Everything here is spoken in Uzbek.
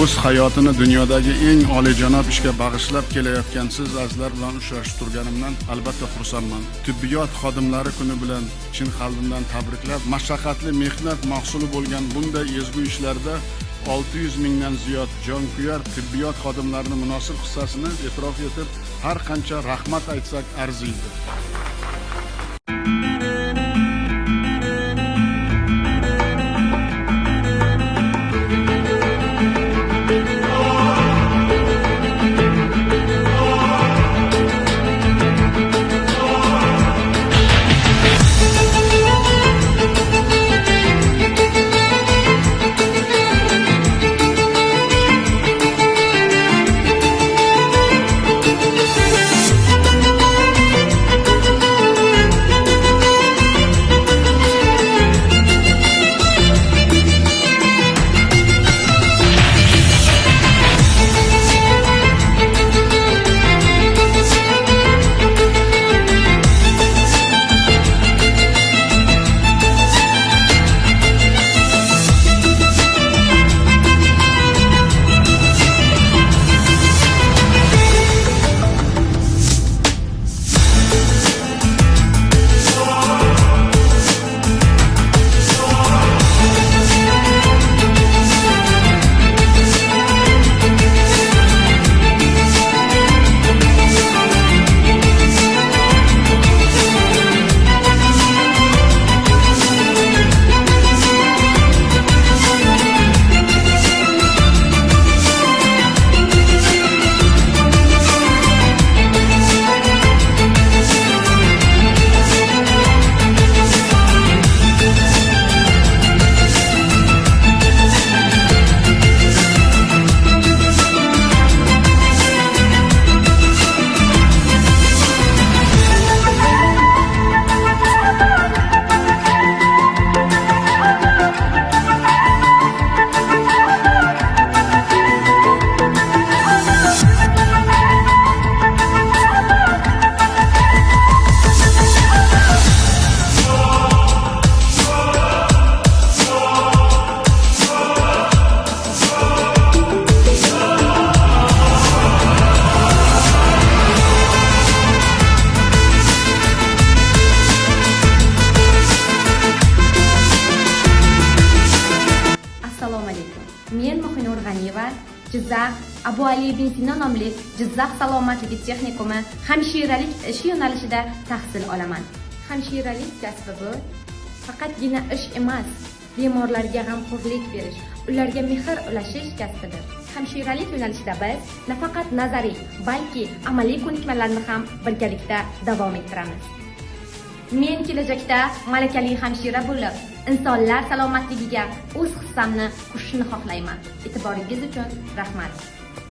o'z hayotini dunyodagi eng oliyjanob ishga bag'ishlab kelayotgan siz azizlar bilan uchrashib turganimdan albatta xursandman. Tibbiyot xodimlari kuni bilan chin qalbimdan tabriklab, mashaqqatli mehnat mahsuli bo'lgan bunday ezgu ishlarda 600 mingdan ziyod jonkuyar tibbiyot xodimlarining munosib hissasini e'tirof etib, har qancha rahmat aytsak arziydi. Men Muhinur G'aniyeva Jizzax Abu Ali ibn Sino nomli Jizzax salomatligi texnikumi hamshiralik ish yo'nalishida tahsil olaman. Hamshiralik kasbi bu faqatgina ish emas, bemorlarga g'amxo'rlik berish, ularga mehr ulashish kasbidir. Hamshiralik yo'nalishida biz nafaqat nazariy, balki amaliy ko'nikmalarni ham birgalikda davom ettiramiz. Men kelajakda malakali hamshira bo'lib, insonlar salomatligiga o'z hissamni qo'shishni xohlayman. E'tiboringiz uchun rahmat.